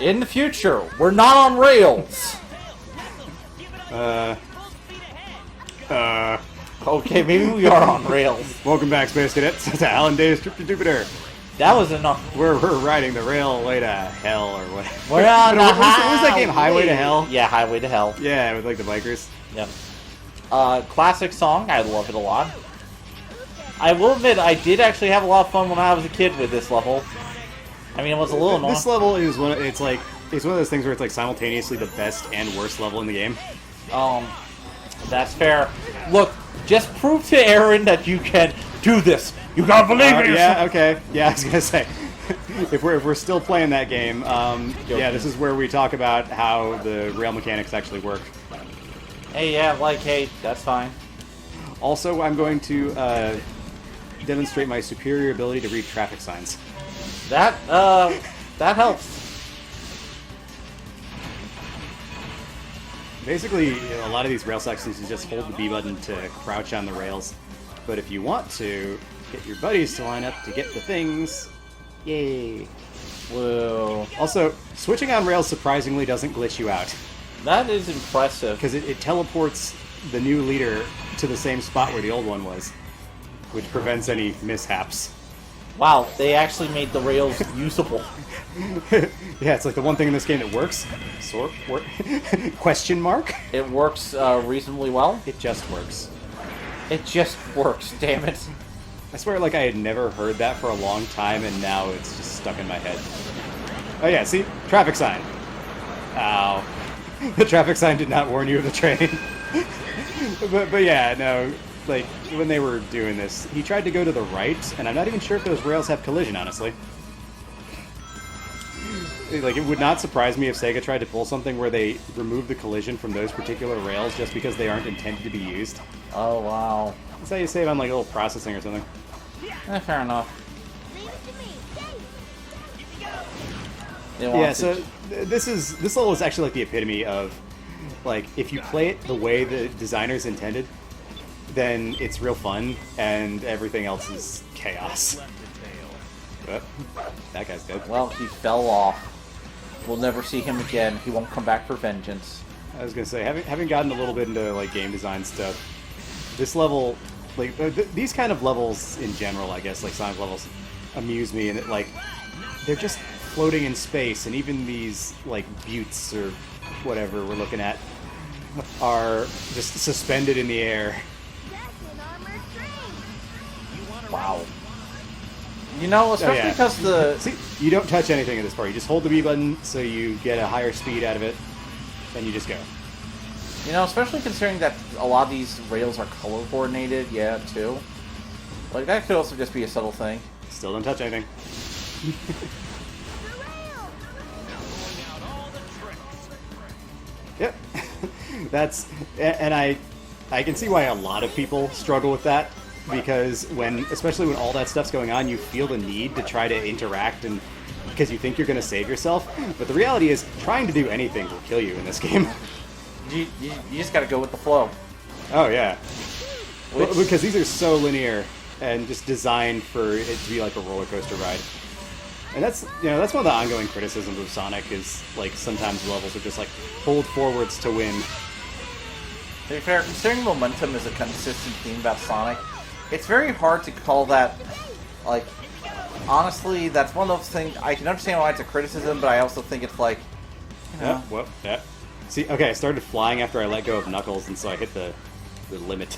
In the future, we're not on rails. Okay, maybe we are on rails. Welcome back, Space Cadets, to Hal Dave's Trip to Jupiter. That was enough. We're riding the railway to hell, or whatever. We're on the what was that game, Highway to Hell? Yeah, Highway to Hell. Yeah, with like the bikers. Yep. Classic song. I love it a lot. I will admit, I did actually have a lot of fun when I was a kid with this level. I mean, it was a little annoying. This level is one of those things where it's like simultaneously the best and worst level in the game. That's fair. Look, just prove to Aaron that you can do this. You gotta believe in yourself. Yeah, okay. Yeah, I was gonna say, if we're still playing that game, yeah, this is where we talk about how the rail mechanics actually work. Hey, yeah, like, hey, that's fine. Also, I'm going to demonstrate my superior ability to read traffic signs. That helps. Basically, a lot of these rail sections, you just hold the B button to crouch on the rails. But if you want to, get your buddies to line up to get the things. Yay. Whoa. Also, switching on rails surprisingly doesn't glitch you out. That is impressive. Because it teleports the new leader to the same spot where the old one was, which prevents any mishaps. Wow, they actually made the rails usable. Yeah, it's like the one thing in this game that works. Question mark? It works reasonably well. It just works. It just works, damn it. I swear, like, I had never heard that for a long time, and now it's just stuck in my head. Oh yeah, see? Traffic sign. Ow. The traffic sign did not warn you of the train. but yeah, no, like, when they were doing this, he tried to go to the right, and I'm not even sure if those rails have collision, honestly. Like, it would not surprise me if Sega tried to pull something where they remove the collision from those particular rails just because they aren't intended to be used. Oh, wow. That's how you save on, like, a little processing or something. Fair enough. Yeah, so this level is actually like the epitome of, like, if you play it the way the designers intended, then it's real fun, and everything else is chaos. But that guy's dead. Well, he fell off. We'll never see him again. He won't come back for vengeance. I was gonna say, having gotten a little bit into like game design stuff, this level, like these kind of levels in general, I guess, like Sonic levels, amuse me, and like they're just floating in space, and even these like buttes or whatever we're looking at are just suspended in the air. Wow. You know, especially because the... See, you don't touch anything at this part. You just hold the B button so you get a higher speed out of it, and you just go. You know, especially considering that a lot of these rails are color coordinated, yeah, too. Like, that could also just be a subtle thing. Still don't touch anything. Yep. That's... And I can see why a lot of people struggle with that. Because especially when all that stuff's going on, you feel the need to try to interact, and because you think you're going to save yourself. But the reality is, trying to do anything will kill you in this game. You just gotta go with the flow. Oh yeah, well, because these are so linear and just designed for it to be like a roller coaster ride. And that's one of the ongoing criticisms of Sonic is like sometimes levels are just like hold forwards to win. To be fair, considering momentum is a consistent theme about Sonic, it's very hard to call that, like, honestly, that's one of those things, I can understand why it's a criticism, but I also think it's like, you know. Yeah. See, okay, I started flying after I let go of Knuckles, and so I hit the limit.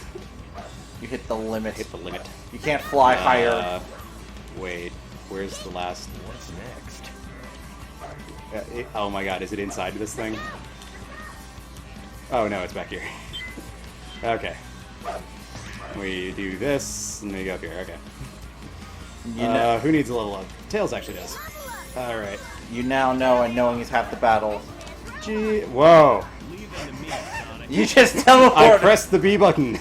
You hit the limit. Hit the limit. You can't fly higher. Wait, where's the last... What's next? Oh my god, is it inside this thing? Oh no, it's back here. Okay. We do this, and we go up here. Okay. You know, who needs a level up? Tails actually does. Alright. You now know, and knowing is half the battle. Gee, whoa. You just teleported. I pressed the B button,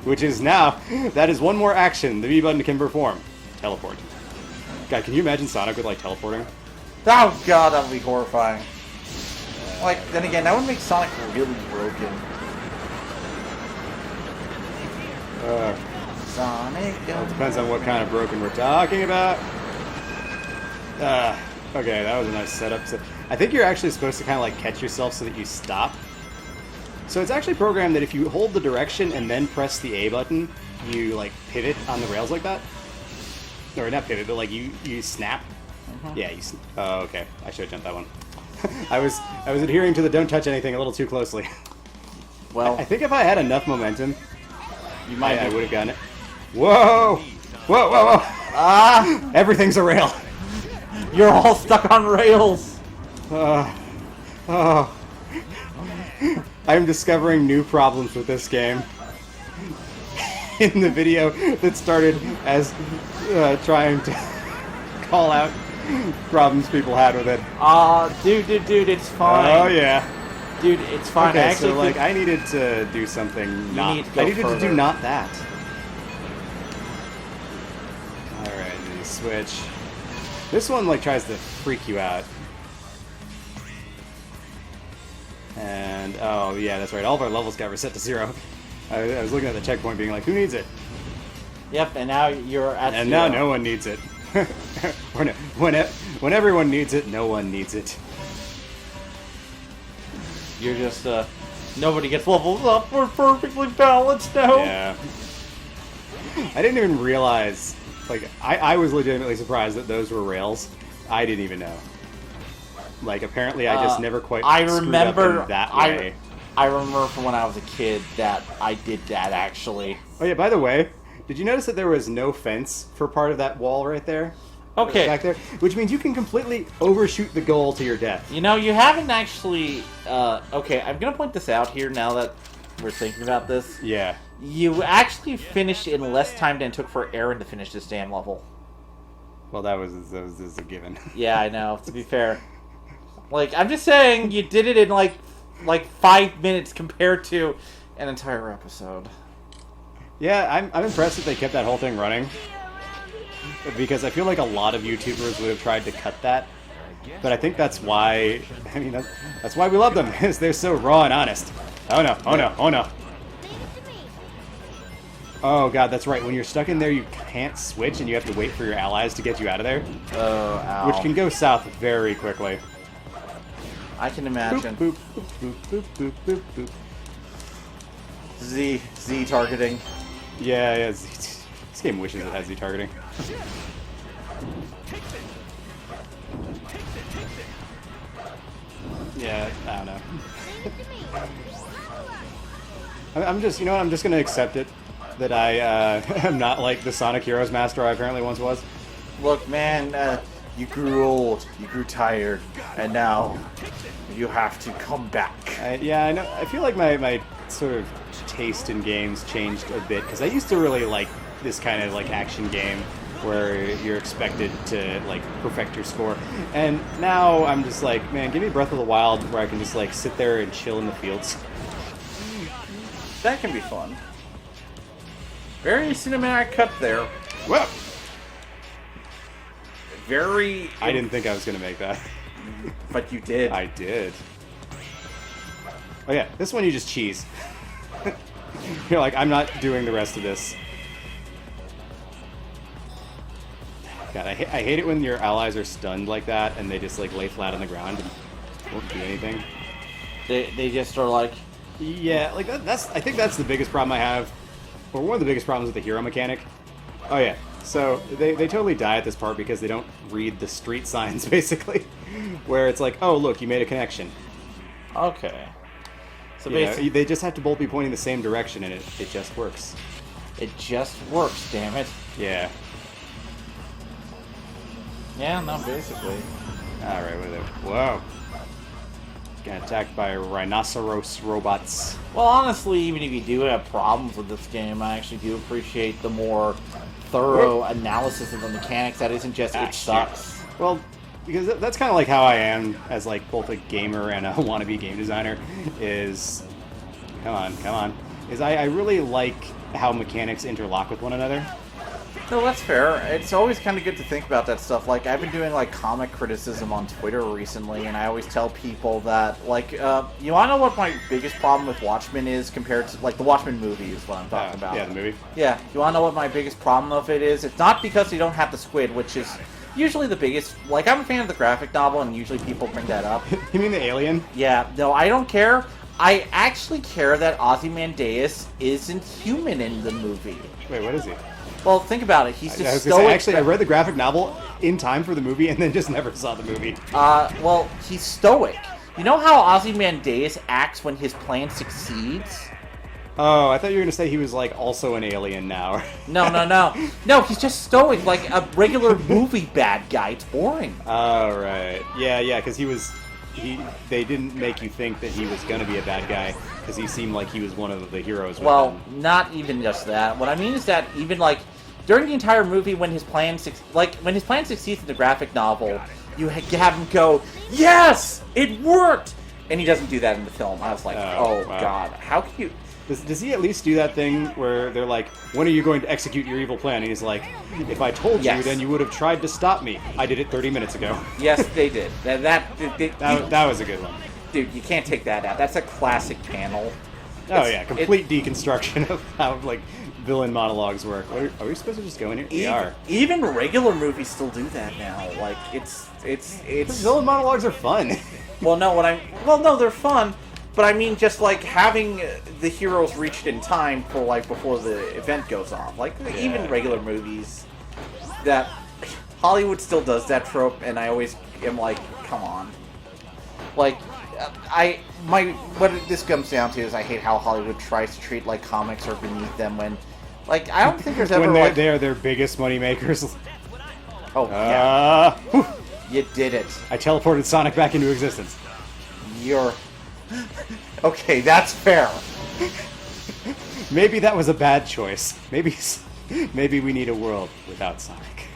which is now, that is one more action the B button can perform. Teleport. God, can you imagine Sonic with, like, teleporting? Oh god, that would be horrifying. Like, then again, that would make Sonic really broken. Sonic. Well, it depends on what kind of broken we're talking about. Okay, that was a nice setup. I think you're actually supposed to kind of like catch yourself so that you stop. So it's actually programmed that if you hold the direction and then press the A button, you like pivot on the rails like that. Or not pivot, but like you snap. Yeah, oh, okay. I should have jumped that one. I was adhering to the don't touch anything a little too closely. Well, I think if I had enough momentum, you might. I would have gotten it. Whoa! Whoa! Whoa! Whoa! Ah! Everything's a rail. You're all stuck on rails. Oh. I'm discovering new problems with this game. In the video that started as trying to call out problems people had with it. Dude, it's fine. Oh yeah. Dude, it's fine. Okay, I actually so like I needed to do something I needed to do not that. Alright, then you switch. This one like tries to freak you out. And oh yeah, that's right. All of our levels got reset to 0. I was looking at the checkpoint being like, who needs it? Yep, and now you're at And 0. now no one needs it. when everyone needs it, no one needs it. You're just, nobody gets levels up. We're perfectly balanced now. Yeah. I didn't even realize, like, I was legitimately surprised that those were rails. I didn't even know. Like, apparently I just never quite screwed up in that way. I remember from when I was a kid that I did that, actually. Oh yeah, by the way, did you notice that there was no fence for part of that wall right there? Okay. Back there? Which means you can completely overshoot the goal to your death. You know, you haven't actually... okay, I'm going to point this out here now that we're thinking about this. Yeah. You actually finished in less time than it took for Aaron to finish this damn level. Well, that was a given. Yeah, I know, to be fair. Like, I'm just saying, you did it in, like 5 minutes compared to an entire episode. Yeah, I'm impressed that they kept that whole thing running. Because I feel like a lot of YouTubers would have tried to cut that. But I think that's why, I mean, that's why we love them, is they're so raw and honest. Oh no, oh no, oh no. Oh god, that's right, when you're stuck in there you can't switch and you have to wait for your allies to get you out of there. Oh, ow. Which can go south very quickly. I can imagine. Boop, boop, boop, boop, boop, boop, boop. Z targeting. Yeah, this game wishes it had Z targeting. Yeah, I don't know. I'm just, you know what, I'm just gonna accept it. That I am not like the Sonic Heroes master I apparently once was. Look, man, you grew old, you grew tired, and now you have to come back. Yeah, I know. I feel like my sort of taste in games changed a bit, because I used to really like this kind of like action game where you're expected to like perfect your score, and now I'm just like, man, give me Breath of the Wild where I can just like sit there and chill in the fields. That can be fun. Very cinematic cut there. Well, very... I didn't think I was gonna make that. But you did. I did. Oh yeah, this one you just cheese. You're like, I'm not doing the rest of this. God, I hate it when your allies are stunned like that and they just like lay flat on the ground and won't do anything. They just are like... Yeah, like that's. I think that's the biggest problem I have, or one of the biggest problems with the hero mechanic. Oh yeah, so they totally die at this part because they don't read the street signs, basically, where it's like, oh look, you made a connection. Okay. So You know, basically... they just have to both be pointing the same direction, and it just works. It just works, damn it. Yeah. Yeah, no, basically. All right, with it. Whoa. Got attacked by rhinoceros robots. Well, honestly, even if you do have problems with this game, I actually do appreciate the more thorough analysis of the mechanics that isn't just, it sucks. Well, because that's kind of like how I am as like both a gamer and a wannabe game designer, is... Come on. Is I really like how mechanics interlock with one another. No, that's fair. It's always kind of good to think about that stuff. Like, I've been doing, like, comic criticism on Twitter recently, and I always tell people that, like, you want to know what my biggest problem with Watchmen is compared to, like, the Watchmen movie is what I'm talking about. Yeah, the movie. Yeah, you want to know what my biggest problem of it is? It's not because they don't have the squid, which is usually the biggest. Like, I'm a fan of the graphic novel, and usually people bring that up. You mean the alien? Yeah, no, I don't care. I actually care that Ozymandias isn't human in the movie. Wait, what is he? Well, think about it. He's I just was gonna say, stoic. actually, I read the graphic novel in time for the movie and then just never saw the movie. Well, he's stoic. You know how Ozymandias acts when his plan succeeds? Oh, I thought you were going to say he was, like, also an alien now. No. No, he's just stoic, like a regular movie bad guy. It's boring. Oh, right. Yeah, because they didn't make you think that he was going to be a bad guy, because he seemed like he was one of the heroes. Well, not even just that. What I mean is that even, like, during the entire movie, when his plan succeeds in the graphic novel, you have him go, "Yes, it worked!" And he doesn't do that in the film. I was like, oh wow. God, how can you... Does he at least do that thing where they're like, when are you going to execute your evil plan? And he's like, if I told you, Yes. then you would have tried to stop me. I did it 30 minutes ago. Yes, they did. That was a good one. Dude, you can't take that out. That's a classic panel. Oh yeah, complete deconstruction of how, like, villain monologues work. Are we supposed to just go in here? We are. Even regular movies still do that now. Like, it's Villain monologues are fun. Well, no, they're fun, but I mean, just like having the heroes reached in time for, like, before the event goes on. Like, even regular movies, that Hollywood still does that trope, and I always am like, come on. Like, what this comes down to is I hate how Hollywood tries to treat, like, comics are beneath them when, like, I don't think there's ever, when they are their biggest money makers. Oh, yeah. Whew. You did it. I teleported Sonic back into existence. You're... Okay, that's fair. Maybe that was a bad choice. Maybe we need a world without Sonic.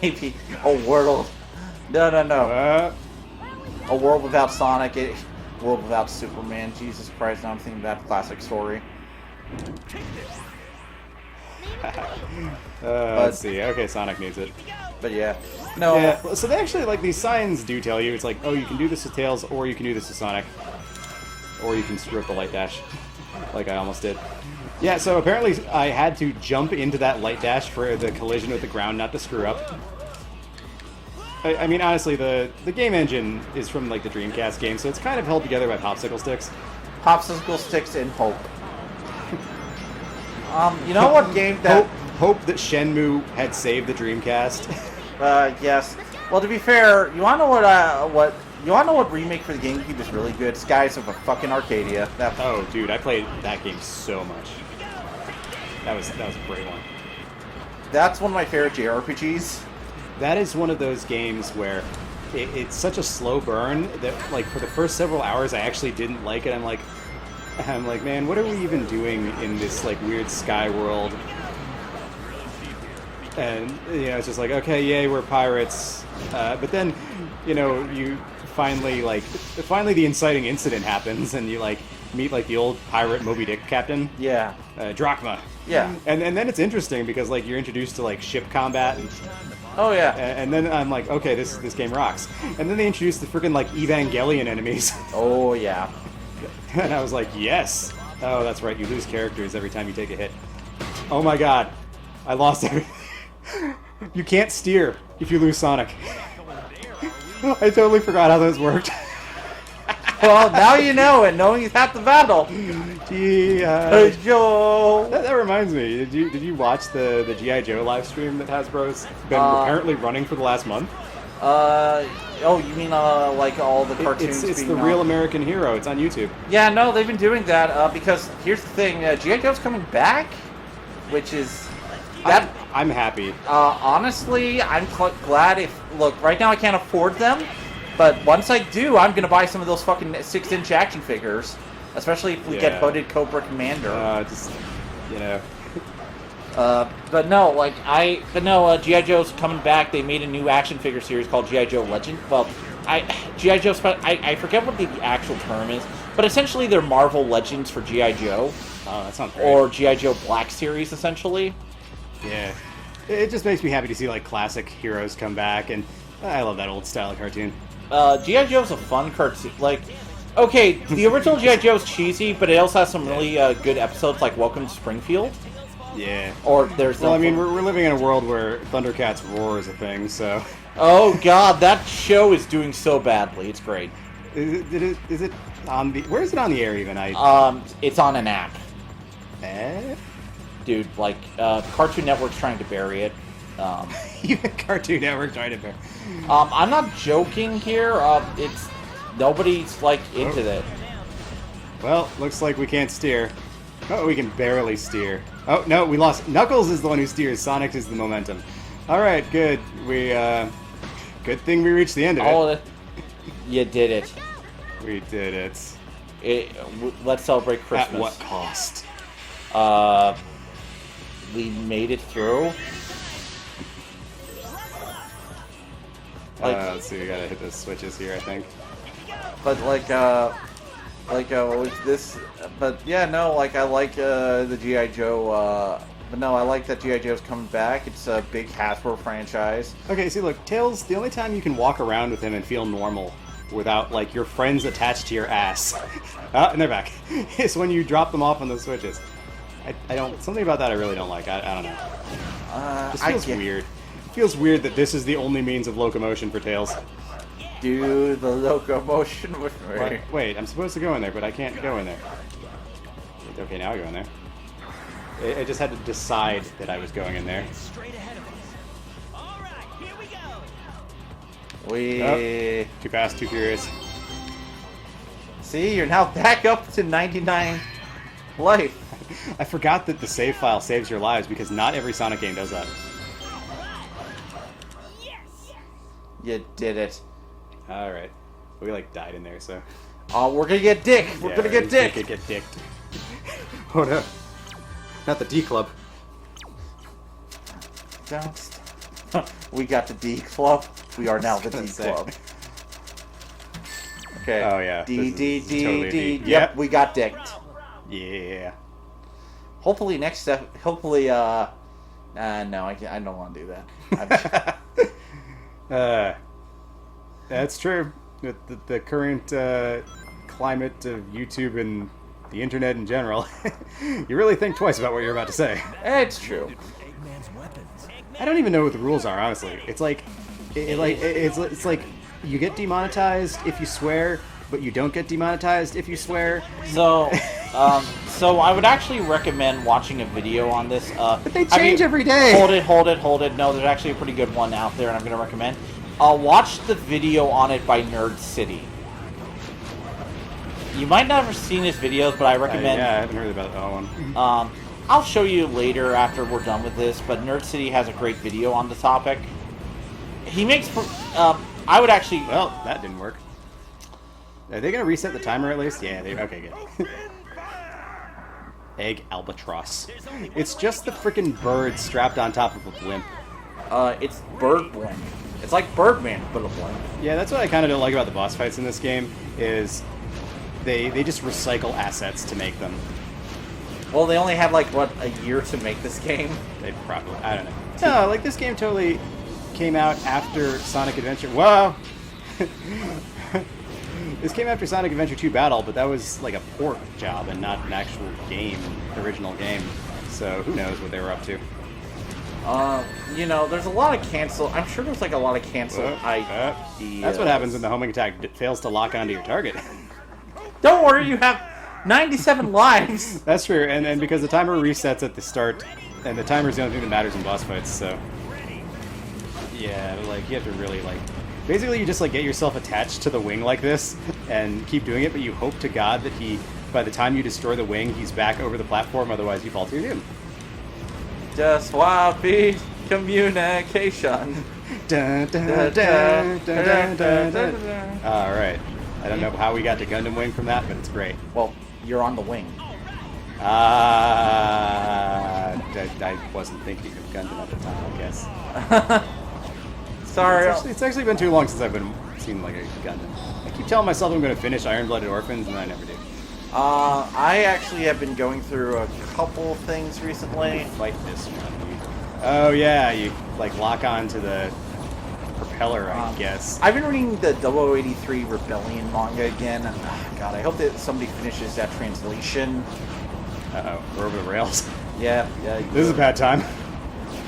Maybe a world... No. A world without Sonic, a world without Superman. Jesus Christ, now I'm thinking of that classic story. Let's see. Okay, Sonic needs it. But yeah. No. Yeah, so they actually, like, these signs do tell you, it's like, oh, you can do this to Tails, or you can do this to Sonic. Or you can screw up the light dash, like I almost did. Yeah, so apparently I had to jump into that light dash for the collision with the ground not to screw up. I mean, honestly, the game engine is from, like, the Dreamcast game, so it's kind of held together by popsicle sticks. Popsicle sticks and hope. You know what game that... Hope that Shenmue had saved the Dreamcast. Yes. Well, to be fair, you wanna know what remake for the GameCube is really good? Skies of a fucking Arcadia. Oh, dude, I played that game so much. That was a great one. That's one of my favorite JRPGs. That is one of those games where it's such a slow burn that, like, for the first several hours I actually didn't like it. I'm like, man, what are we even doing in this, like, weird sky world? And, you know, it's just like, okay, yay, we're pirates. But then, you know, finally the inciting incident happens, and you, like, meet, like, the old pirate Moby Dick captain. Yeah. Drachma. Yeah. And then it's interesting because, like, you're introduced to, like, ship combat. Oh, yeah. And then I'm like, okay, this game rocks. And then they introduced the freaking, like, Evangelion enemies. Oh, yeah. And I was like, yes. Oh, that's right, you lose characters every time you take a hit. Oh my god. I lost everything. You can't steer if you lose Sonic. I totally forgot how those worked. Well, now you know, and knowing he's half the battle. G.I. Joe. That reminds me. Did you watch the G.I. Joe live stream that Hasbro's been apparently running for the last month? Oh, you mean like all the cartoons? It's being the Real American Hero. It's on YouTube. Yeah, no, they've been doing that because here's the thing: G.I. Joe's coming back, which is that. I'm happy. Honestly, I'm glad. Look, right now I can't afford them, but once I do, I'm gonna buy some of those fucking 6-inch action figures, especially if we get hooded Cobra Commander. Just, you know. But no, G.I. Joe's coming back. They made a new action figure series called G.I. Joe Legend. Well, G.I. Joe, I forget what the actual term is, but essentially they're Marvel Legends for G.I. Joe. Oh, that sounds great. Or G.I. Joe Black Series, essentially. Yeah. It just makes me happy to see, like, classic heroes come back, and I love that old style of cartoon. G.I. Joe's a fun cartoon. Like, okay, the original G.I. Joe's cheesy, but it also has some really good episodes, like Welcome to Springfield. Yeah. Or there's Well, no... I mean, we're living in a world where Thundercats roar is a thing, so... Oh, God, that show is doing so badly. It's great. Is it on the... Where is it on the air, even? It's on an app. Eh? Dude, like, Cartoon Network's trying to bury it. Even Cartoon Network trying to bury... I'm not joking here. Nobody's, like, into that. Well, looks like we can't steer. Oh, we can barely steer. Oh, no, we lost. Knuckles is the one who steers. Sonic is the momentum. Alright, good. Good thing we reached the end of it. Oh, you did it. We did it. Let's celebrate Christmas. At what cost? We made it through. Let's see, we gotta hit the switches here, I think. But this, but yeah, no, like I like the G.I. Joe. But no, I like that G.I. Joe's coming back. It's a big Hasbro franchise. Okay, see, look, Tails, the only time you can walk around with him and feel normal without, like, your friends attached to your ass, and they're back, is when you drop them off on the switches. I don't, something about that I really don't like. I don't know. It feels weird. It feels weird that this is the only means of locomotion for Tails. Do the locomotion with me. What? Wait, I'm supposed to go in there, but I can't go in there. Okay, now I go in there. I just had to decide that I was going in there. Straight ahead of us. All right, here we go. We Too fast, too furious. see, you're now back up to 99 life. I forgot that the save file saves your lives because not every Sonic game does that. Yes. You did it. All right, we like died in there, so. Oh, we're gonna get dick. We're gonna get dick. Get dicked. Oh no, not the D Club. Don't. We got the D Club. We are now the D Club. Okay. Oh yeah. D D D totally D. D. Yep, we got dicked. Yeah. Hopefully next step. Hopefully, no, I don't want to do that. That's true. With the current climate of YouTube and the internet in general, you really think twice about what you're about to say. It's true. Eggman's weapons. I don't even know what the rules are, honestly. It's like, it's like you get demonetized if you swear, but you don't get demonetized if you swear. So, so I would actually recommend watching a video on this. But they change every day. Hold it. No, there's actually a pretty good one out there, and I'm going to recommend. Watch the video on it by Nerd City. You might not have seen his videos, but I recommend... Yeah, I haven't heard about that one. I'll show you later after we're done with this, but Nerd City has a great video on the topic. He makes... I would actually... Well, that didn't work. Are they going to reset the timer at least? Yeah, okay, good. Egg albatross. It's just the freaking bird strapped on top of a blimp. It's Bird Blimp. It's like Birdman, but a blimp. Yeah, that's what I kind of don't like about the boss fights in this game, is they just recycle assets to make them. Well, they only had, like, what, a year to make this game? They probably... I don't know. No, like, this game totally came out after Sonic Adventure... Whoa! This came after Sonic Adventure 2 Battle, but that was, like, a port job and not an actual game, original game. So, who knows what they were up to. You know, there's a lot of cancel... I'm sure there's, like, a lot of cancel ideas. That's what happens when the homing attack fails to lock onto your target. Don't worry, you have 97 lives! That's true, and because the timer resets at the start, and the timer's the only thing that matters in boss fights, so... Yeah, like, you have to really, like... Basically, you just, like, get yourself attached to the wing like this, and keep doing it, but you hope to God that by the time you destroy the wing, he's back over the platform, otherwise you fall to him. Just swappy communication. Dun, dun, dun, dun, dun, dun, dun. Alright. I don't know how we got to Gundam Wing from that, but it's great. Well, you're on the wing. I wasn't thinking of Gundam at the time, I guess. Sorry. It's actually been too long since I've been seen like a Gundam. I keep telling myself I'm going to finish Iron Blooded Orphans, and I never do. I actually have been going through a couple things recently. Fight this one. Oh yeah, you like lock on to the propeller, I guess. I've been reading the 0083 Rebellion manga again. God, I hope that somebody finishes that translation. Uh-oh, we're over the rails. Yeah. This is a bad time.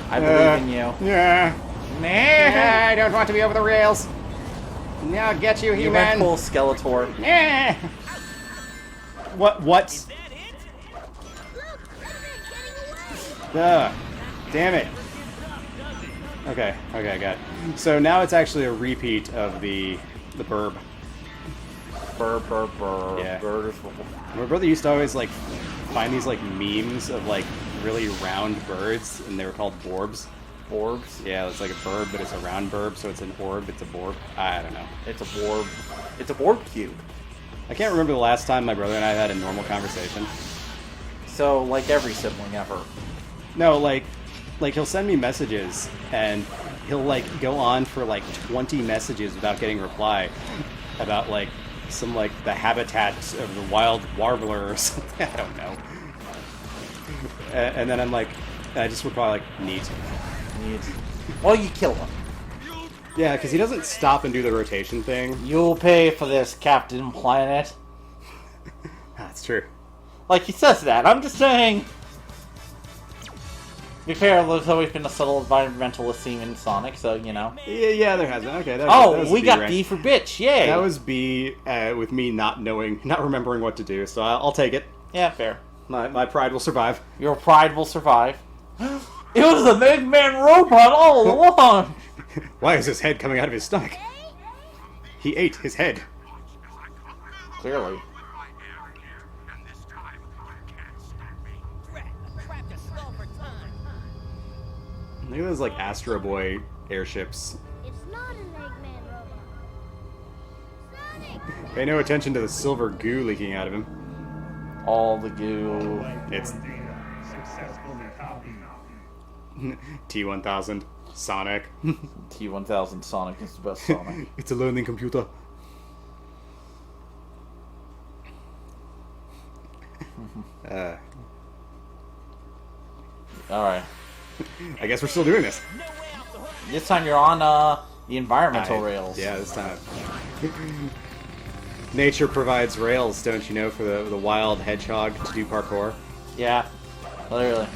I believe in you. Yeah. Nah. I don't want to be over the rails. Now I'll get you, You went He-Man. full Skeletor. Yeah. What? Is that it? Damn it. Okay, I got it. So now it's actually a repeat of the burb. Burr. Yeah. Burr. My brother used to always like find these like memes of like really round birds, and they were called borbs. Orbs. Yeah, it's like a bird, but it's a round burb, so it's an orb. It's a borb. I don't know. It's a borb. It's a borb cube. I can't remember the last time my brother and I had a normal conversation. So, like every sibling ever. No, like he'll send me messages, and he'll like go on for like 20 messages without getting a reply about like some like the habitat of the wild warbler or something. I don't know. And then I'm like, I just reply like, neat. Well, you kill him. Yeah, because he doesn't stop and do the rotation thing. You'll pay for this, Captain Planet. That's true. Like, he says that. I'm just saying. To be fair, there's always been a subtle environmentalist theme in Sonic, so, you know. Yeah, there has been. Okay, that was We B got rank. B for bitch, yay! That was B with me not remembering what to do, so I'll take it. Yeah, fair. My pride will survive. Your pride will survive. It was the Mega Man robot all along! Why is his head coming out of his stomach? He ate his head. Clearly. Crap to stall for time. Look at those like Astro Boy airships. It's not an Eggman robot. Sonic! Pay no attention to the silver goo leaking out of him. All the goo. It's T-1000 Sonic. T-1000 Sonic is the best Sonic. It's a learning computer. Alright. I guess we're still doing this. This time you're on the environmental rails. Yeah, this time. Nature provides rails, don't you know, for the wild hedgehog to do parkour. Yeah. Literally.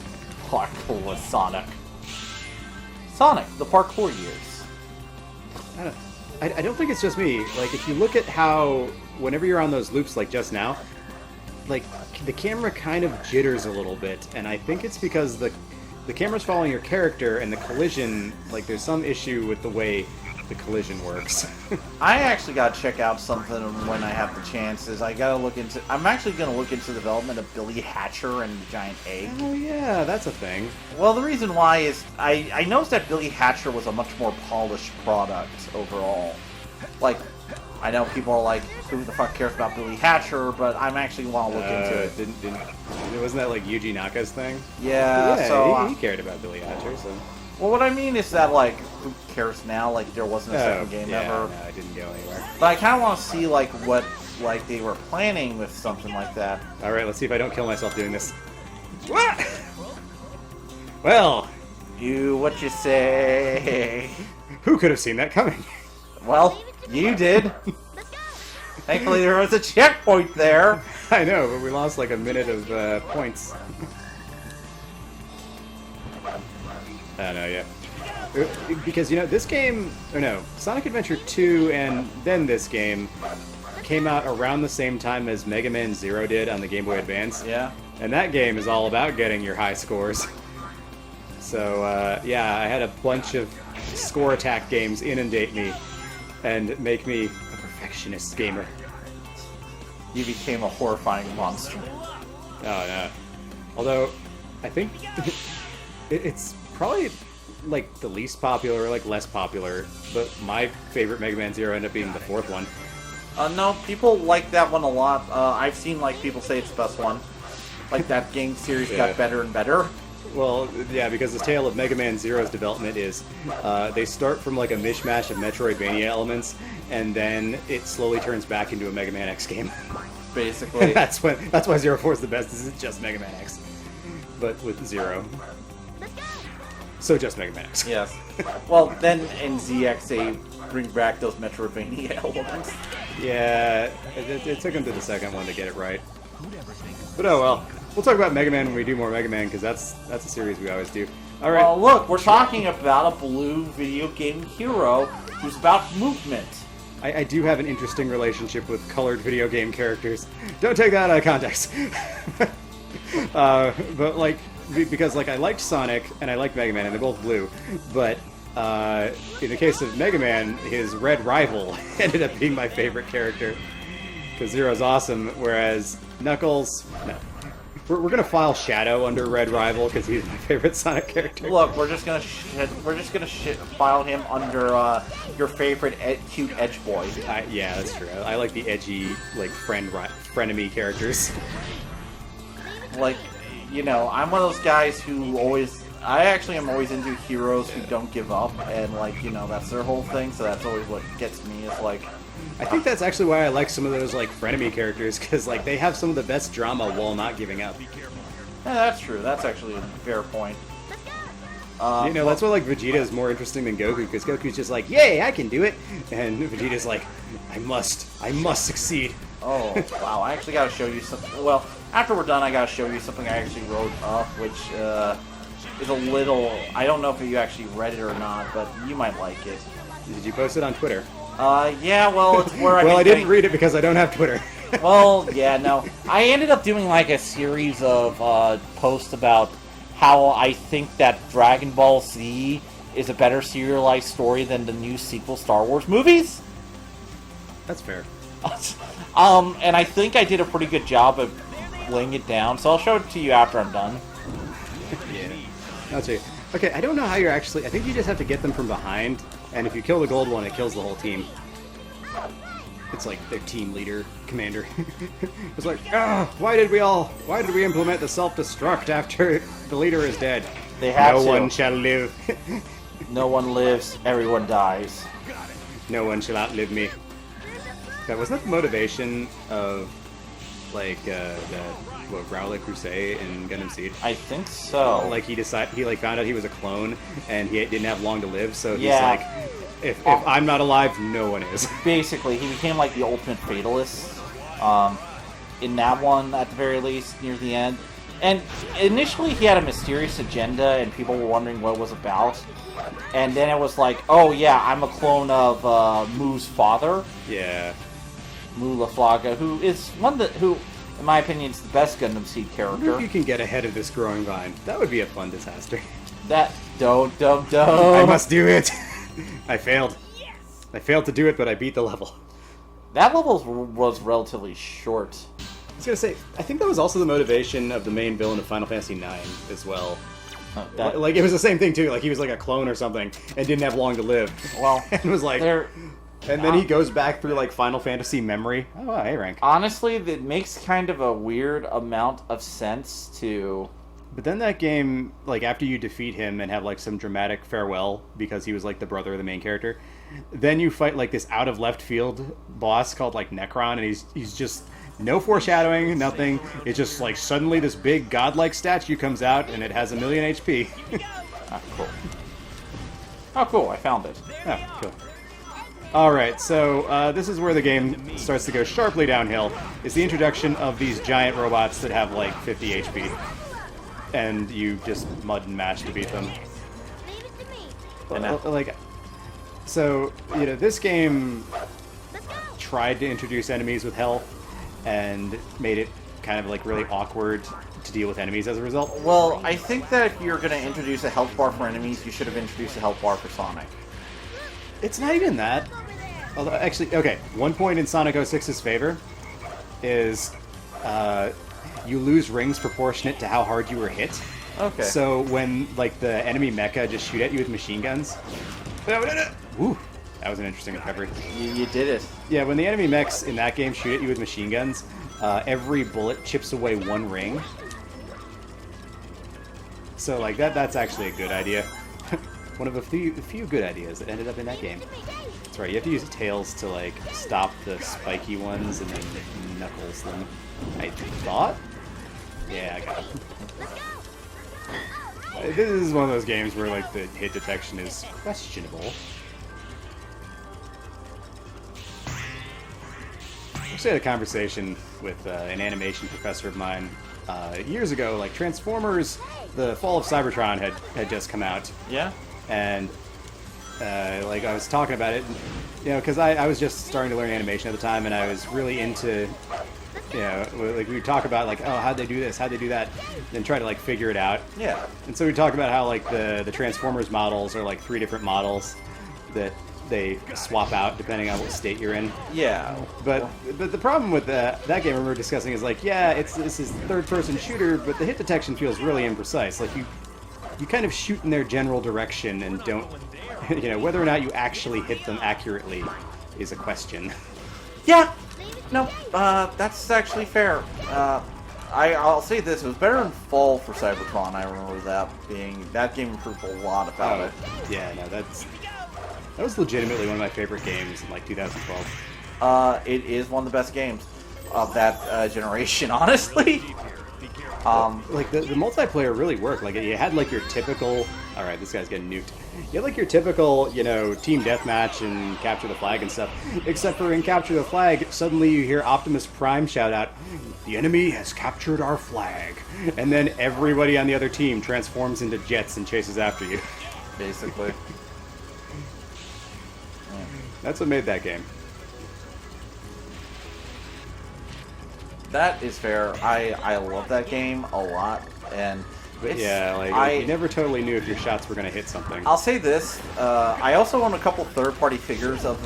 Parkour with Sonic. Sonic, the parkour years. I don't think it's just me. Like, if you look at how, whenever you're on those loops like just now, like, the camera kind of jitters a little bit, and I think it's because the camera's following your character, and the collision, like, there's some issue with the way the collision works. I actually gotta check out something when I have the chances. I'm actually gonna look into the development of Billy Hatcher and the Giant Egg. Oh yeah, that's a thing. Well, the reason why is I noticed that Billy Hatcher was a much more polished product overall. Like, I know people are like, who the fuck cares about Billy Hatcher, but I'm actually want to look into it. Wasn't that like Yuji Naka's thing? Yeah, so... he cared about Billy Hatcher, so... Well, what I mean is that, like, who cares now? Like, there wasn't a second game ever. No, it didn't go anywhere. But I kind of want to see, like, what, like, they were planning with something like that. Alright, let's see if I don't kill myself doing this. What? Well... What you say? Who could have seen that coming? Well, you did. Let's go! Thankfully, there was a checkpoint there. I know, but we lost like a minute of points. I don't know, yeah. Because, you know, this game, or no, Sonic Adventure 2 and then this game came out around the same time as Mega Man Zero did on the Game Boy Advance. Yeah. And that game is all about getting your high scores. So, yeah, I had a bunch of score attack games inundate me and make me a perfectionist gamer. You became a horrifying monster. Oh, no. Although, I think it's probably, like, the least popular, or, like, less popular, but my favorite Mega Man Zero ended up being the fourth one. No, people like that one a lot. I've seen, like, people say it's the best one. Like, that game series Yeah. got better and better. Well, yeah, because the tale of Mega Man Zero's development is they start from, like, a mishmash of Metroidvania elements, and then it slowly turns back into a Mega Man X game. Basically. that's why Zero 4 is the best, is it's just Mega Man X. But with Zero. Let's go! So just Mega Man X. Yes. Well, then in ZX they bring back those Metroidvania elements. Yeah, it took them to the second one to get it right. But oh well. We'll talk about Mega Man when we do more Mega Man, because that's a series we always do. All right. Well, look, we're talking about a blue video game hero who's about movement. I do have an interesting relationship with colored video game characters. Don't take that out of context. But like, because like I liked Sonic and I liked Mega Man, and they're both blue. But in the case of Mega Man, his red rival ended up being my favorite character. Because Zero's awesome, whereas Knuckles, no. We're gonna file Shadow under Red Rival because he's my favorite Sonic character. Look, we're just gonna file him under your favorite cute edge boy. Yeah, that's true. I like the edgy, like frenemy characters. Like, you know, I'm one of those guys who I actually am always into heroes who don't give up, and like, you know, that's their whole thing. So that's always what gets me. Is like, I think that's actually why I like some of those like frenemy characters, because like they have some of the best drama while not giving up. yeah, that's true. That's actually a fair point. You know, that's why like Vegeta is more interesting than Goku, because Goku's just like, yay, I can do it, and Vegeta's like, I must succeed. Oh, wow, I actually gotta show you something. Well, after we're done, I gotta show you something I actually wrote up, which is a little, I don't know if you actually read it or not, but you might like it. Did you post it on Twitter? Yeah, well, it's where well, I didn't read it because I don't have Twitter. Well, yeah, no. I ended up doing like a series of posts about how I think that Dragon Ball Z is a better serialized story than the new sequel Star Wars movies. That's fair. And I think I did a pretty good job of laying it down, so I'll show it to you after I'm done. Yeah. I'll see. Okay, I don't know how you're actually... I think you just have to get them from behind, and if you kill the gold one, it kills the whole team. It's like their team leader, commander. It's like, why did we implement the self-destruct after the leader is dead? They have no to. one shall live. No one lives, everyone dies. No one shall outlive me. That wasn't that the motivation of, like, Rowley Crusade in Gundam Seed? I think so. Like, he found out he was a clone, and he didn't have long to live, so he's Yeah. like, if I'm not alive, no one is. Basically, he became like the ultimate fatalist in that one, at the very least, near the end. And initially, he had a mysterious agenda, and people were wondering what it was about. And then it was like, oh yeah, I'm a clone of Mu's father, Yeah. Mu Laflaga, who is who, in my opinion, is the best Gundam Seed I wonder if character. you can get ahead of this growing vine. That would be a fun disaster. That don't. I must do it. I failed. I failed to do it, but I beat the level. That level was relatively short. I was gonna say, I think that was also the motivation of the main villain of Final Fantasy IX as well. Like, it was the same thing too. Like, he was like a clone or something and didn't have long to live. Well, and was like, and then he goes back through like Final Fantasy memory. Oh, wow, A rank. honestly, that makes kind of a weird amount of sense to. But then that game, like, after you defeat him and have like some dramatic farewell because he was like the brother of the main character, then you fight like this out of left field boss called like Necron, and he's just no foreshadowing, nothing. It's just like suddenly this big godlike statue comes out and it has 1,000,000 HP. Ah, cool. Oh, cool! I found it. Oh, cool. Alright, so this is where the game starts to go sharply downhill. It's the introduction of these giant robots that have like 50 HP. And you just mud and mash to beat them. Leave it to me. Like, so, you know, this game Let's go. tried to introduce enemies with health and made it kind of like really awkward to deal with enemies as a result. Well, I think that if you're going to introduce a health bar for enemies, you should have introduced a health bar for Sonic. It's not even that. Although, actually, okay, one point in Sonic 06's favor is you lose rings proportionate to how hard you were hit. Okay. So when, like, the enemy mecha just shoot at you with machine guns... Ooh, that was an interesting recovery. You did it. Yeah, when the enemy mechs in that game shoot at you with machine guns, every bullet chips away one ring. So, like, that's actually a good idea. One of a few good ideas that ended up in that game. That's right, you have to use Tails to, like, stop the spiky ones and then Knuckles them. I thought? Yeah, I got it. This is one of those games where, like, the hit detection is questionable. actually had a conversation with an animation professor of mine years ago. Like Transformers, the Fall of Cybertron had just come out, Yeah. and like I was talking about it, you know, because I was just starting to learn animation at the time, and I was really into, you know, like we would talk about like, oh, how'd they do this, how'd they do that, then try to like figure it out. Yeah. And so we talk about how like the Transformers models are like 3 different models that they swap out depending on what state you're in. Yeah. But the problem with that game we were discussing is like, yeah, this is third-person shooter, but the hit detection feels really imprecise. Like you kind of shoot in their general direction and don't, you know, whether or not you actually hit them accurately is a question. Yeah. No, that's actually fair. I'll say this: it was better in Fall for Cybertron. I remember that game improved a lot about it. Yeah, no, that was legitimately one of my favorite games in like 2012. It is one of the best games of that generation, honestly. Like the multiplayer really worked. Like you had like your typical, all right, this guy's getting nuked. You had like your typical, you know, team deathmatch and capture the flag and stuff. Except for in capture the flag, suddenly you hear Optimus Prime shout out, "The enemy has captured our flag," and then everybody on the other team transforms into jets and chases after you. Basically. That's what made that game. That is fair. I love that game a lot, and But yeah, like you never totally knew if your shots were going to hit something. I'll say this: I also own a couple third-party figures of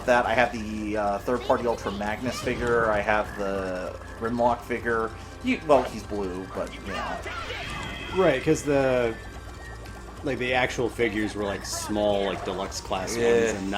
that. I have the third-party Ultra Magnus figure. I have the Grimlock figure. Well, he's blue, but you know. Right, because the actual figures were like small, like deluxe class ones, and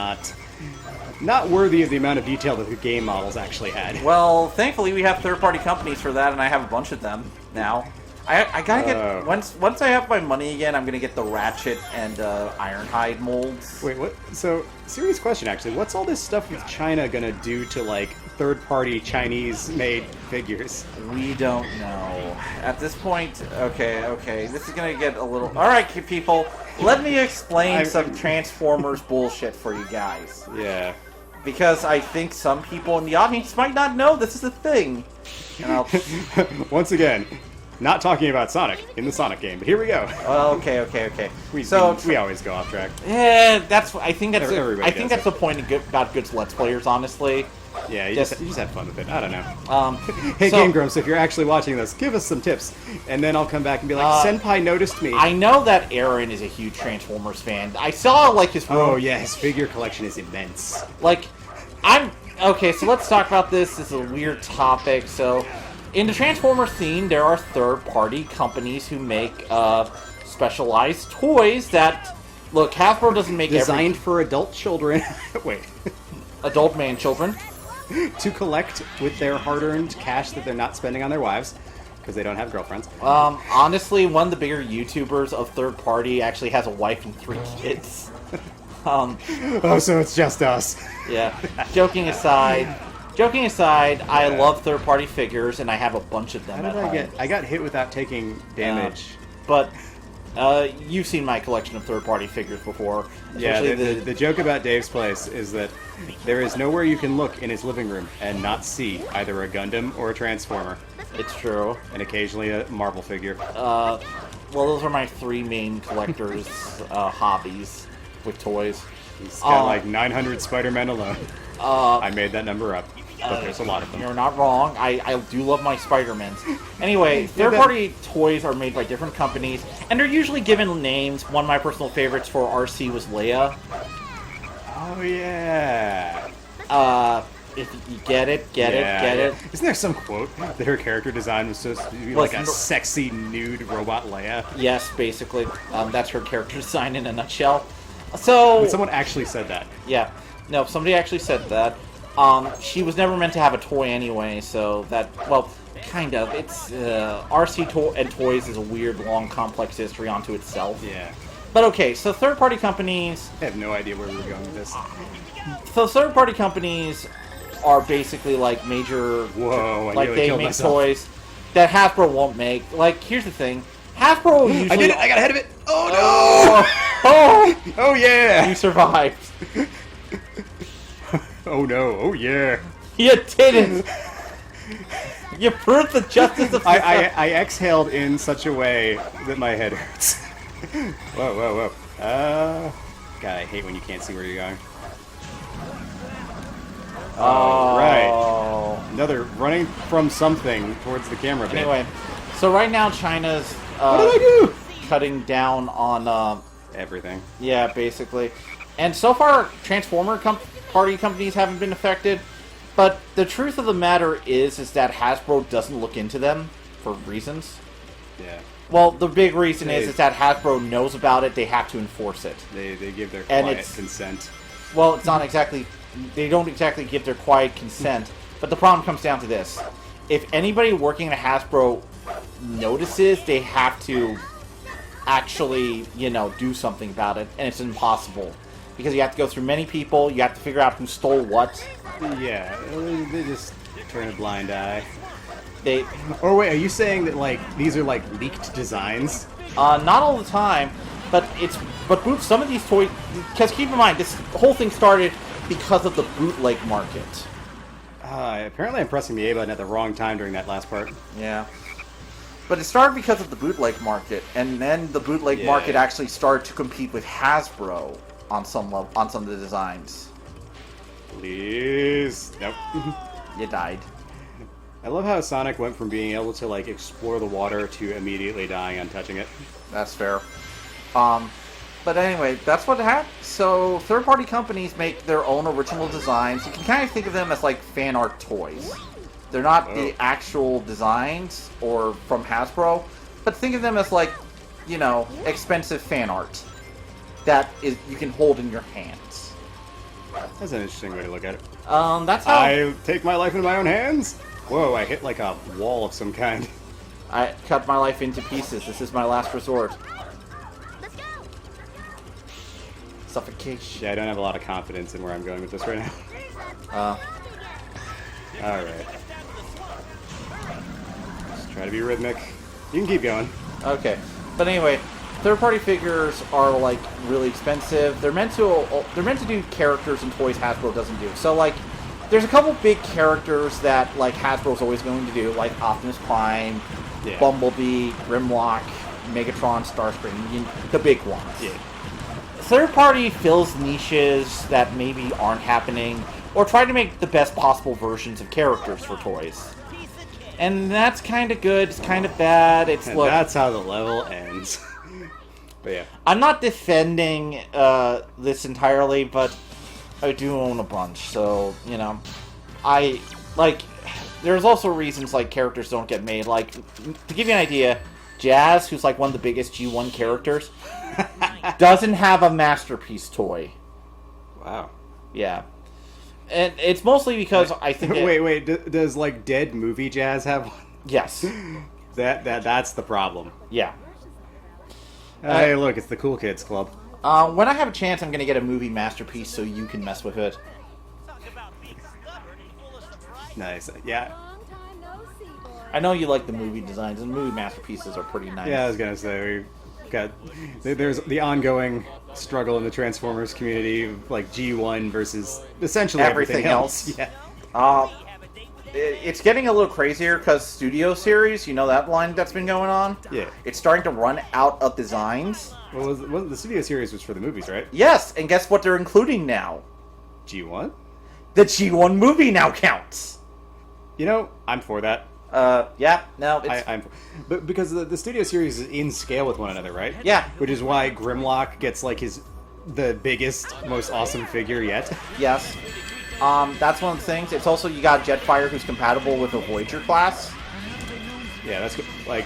not worthy of the amount of detail that the game models actually had. Well, thankfully we have third-party companies for that, and I have a bunch of them now. I gotta get once I have my money again, I'm gonna get the Ratchet and Ironhide molds. Wait, what? So, serious question actually. What's all this stuff with China gonna do to like third-party Chinese-made figures? We don't know. At this point, okay, this is gonna get a little... Alright, people, let me explain some Transformers bullshit for you guys. Yeah. Because I think some people in the audience might not know this is a thing. And I'll... Once again, not talking about Sonic in the Sonic game, but here we go. Well, okay. We always go off track. Yeah, I think that's Everybody the point about good Let's Players, honestly. Yeah, you just have fun with it. I don't know. Hey, so, Game Grumps, if you're actually watching this, give us some tips, and then I'll come back and be like, Senpai noticed me. I know that Aaron is a huge Transformers fan. I saw, like, his... Oh, yeah, his figure collection is immense. Like, okay, so let's talk about this. This is a weird topic. So, in the Transformers theme, there are third-party companies who make specialized toys that... Look, Hasbro doesn't make Designed for adult children. Wait. Adult man children. To collect with their hard-earned cash that they're not spending on their wives, because they don't have girlfriends. Honestly, one of the bigger YouTubers of third party actually has a wife and 3 kids. Oh, so it's just us. Yeah. Joking aside, I love third party figures, and I have a bunch of them. How did I got hit without taking damage. But you've seen my collection of third party figures before. Yeah, the joke about Dave's place is that there is nowhere you can look in his living room and not see either a Gundam or a Transformer. It's true. And occasionally a Marvel figure. Well, those are my 3 main collectors' hobbies with toys. He's got like 900 Spider-Men alone. I made that number up, but there's a lot of them. You're not wrong. I do love my Spider-Mans. Anyway, third-party toys are made by different companies, and they're usually given names. One of my personal favorites for RC was Leia. Oh, yeah. If you get it. Isn't there some quote that her character design was supposed to be like a sexy nude robot Leia? Yes, basically. That's her character design in a nutshell. So... But someone actually said that. Yeah. No, somebody actually said that. She was never meant to have a toy anyway, so that... Well, kind of. It's... RC and toys is a weird, long, complex history onto itself. Yeah. But okay, so third-party companies... I have no idea where we were going with this. So third-party companies are basically like major... Whoa, like they make toys that Hasbro won't make. Like, here's the thing. Hasbro usually... I did it! I got ahead of it! Oh, no! Oh, yeah! You survived. Oh, no. Oh, yeah. You didn't! You proved the justice of I exhaled in such a way that my head hurts. Whoa. God, I hate when you can't see where you're going. Oh. Right. Another running from something towards the camera bit. Anyway, so right now China's What did I do? cutting down on Everything. yeah, basically. And so far, Transformer party companies haven't been affected. But the truth of the matter is that Hasbro doesn't look into them for reasons. Yeah. Well, the big reason is that Hasbro knows about it. They have to enforce it. They give their And quiet it's- consent. Well, it's not exactly... They don't exactly give their quiet consent. But the problem comes down to this. If anybody working at Hasbro notices, they have to actually, do something about it. And it's impossible. Because you have to go through many people. You have to figure out who stole what. Yeah, they just turn a blind eye. They... Or wait, are you saying that, like, these are, like, leaked designs? Not all the time, but some of these toys, because keep in mind, this whole thing started because of the bootleg market. Apparently I'm pressing the A button at the wrong time during that last part. Yeah. But it started because of the bootleg market, and then the bootleg market actually started to compete with Hasbro on some of the designs. Please. Nope. You died. I love how Sonic went from being able to, like, explore the water to immediately dying on touching it. That's fair. But anyway, that's what happened. So, third-party companies make their own original designs. You can kind of think of them as, like, fan art toys. They're not the actual designs or from Hasbro, but think of them as, like, expensive fan art that you can hold in your hands. That's an interesting way to look at it. That's how... I take my life into my own hands? Whoa, I hit, like, a wall of some kind. I cut my life into pieces. This is my last resort. Let's go. Suffocation. Yeah, I don't have a lot of confidence in where I'm going with this right now. Alright. Just try to be rhythmic. You can keep going. Okay. But anyway, third-party figures are, like, really expensive. They're meant to do characters and toys Hasbro doesn't do. So, like, there's a couple big characters that, like, Hasbro's always going to do, like Optimus Prime, Bumblebee, Grimlock, Megatron, Starscream, the big ones. Yeah. Third-party fills niches that maybe aren't happening, or try to make the best possible versions of characters for toys. And that's kind of good, it's kind of bad, it's... And look, that's how the level ends. But yeah. I'm not defending this entirely, but I do own a bunch, so, there's also reasons, like, characters don't get made. Like, to give you an idea, Jazz, who's, like, one of the biggest G1 characters, doesn't have a Masterpiece toy. Wow. Yeah. And it's mostly because I think... Wait, does, like, Dead Movie Jazz have one? Yes. That's the problem. Yeah. Hey, look, it's the Cool Kids Club. When I have a chance, I'm going to get a movie Masterpiece so you can mess with it. Nice. Yeah. I know you like the movie designs, and movie Masterpieces are pretty nice. Yeah, I was gonna say there's the ongoing struggle in the Transformers community, like G1 versus essentially everything else. Yeah. It's getting a little crazier because Studio Series, that line that's been going on? Yeah. It's starting to run out of designs. Well, the Studio Series was for the movies, right? Yes, and guess what they're including now? G1? The G1 movie now counts. I'm for that. It's... because the Studio Series is in scale with one another, right? Yeah. Which is why Grimlock gets, like, the biggest, most awesome figure yet. Yes. That's one of the things. It's also, you got Jetfire, who's compatible with a Voyager class. Yeah, that's good. Like,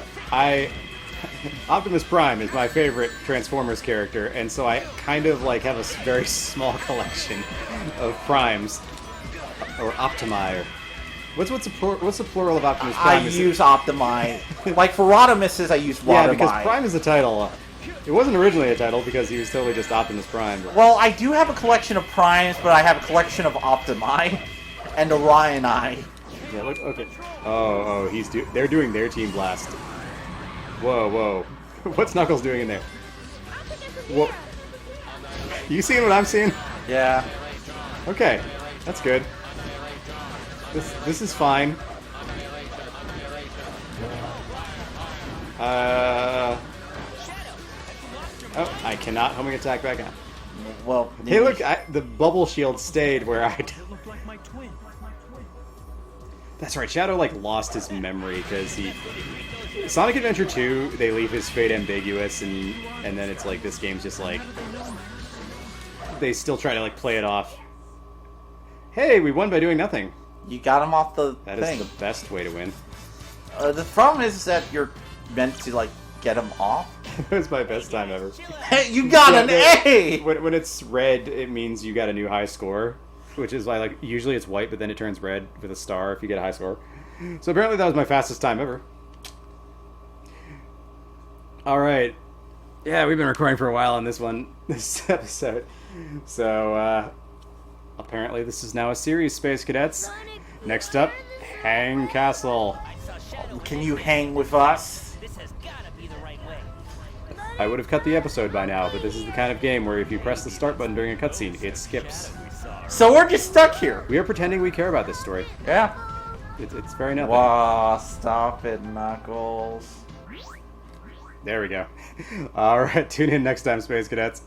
Optimus Prime is my favorite Transformers character, and so I kind of, like, have a very small collection of Primes. Or Optimi, or... What's the plural of Optimus Prime? I use Optimi. Like, for Rodimuses, I use Rodimus. Yeah, because Prime is a title. It wasn't originally a title because he was totally just Optimus Prime. But... Well, I do have a collection of Primes, but I have a collection of Optimi and Orioni. Yeah, look, okay. Oh, they're doing their Team Blast. Whoa. What's Knuckles doing in there? Whoa. You seeing what I'm seeing? Yeah. Okay, that's good. This is fine. Oh, I cannot homing attack back on. Well, Hey, look, the bubble shield stayed where I. Look like my twin. That's right. Shadow like lost his memory because he. Sonic Adventure 2, they leave his fate ambiguous, and then it's like this game's just like they still try to like play it off. Hey, we won by doing nothing. you got him off the That thing. is the best way to win. The problem is that you're meant to like get him off. That was my best time ever. Hey, you got an A. When it's red, it means you got a new high score, which is why like usually it's white, but then it turns red with a star if you get a high score. So apparently that was my fastest time ever. All right, yeah, we've been recording for a while on this episode. So apparently this is now a series, Space Cadets. Next up, Hang Castle. I saw Shadow. Can you hang with us? This has gotta be the right way. I would have cut the episode by now, but this is the kind of game where if you press the start button during a cutscene, it skips. So we're just stuck here. We are pretending we care about this story. Yeah. It's very nothing. Wow, stop it, Knuckles. There we go. All right, tune in next time, Space Cadets.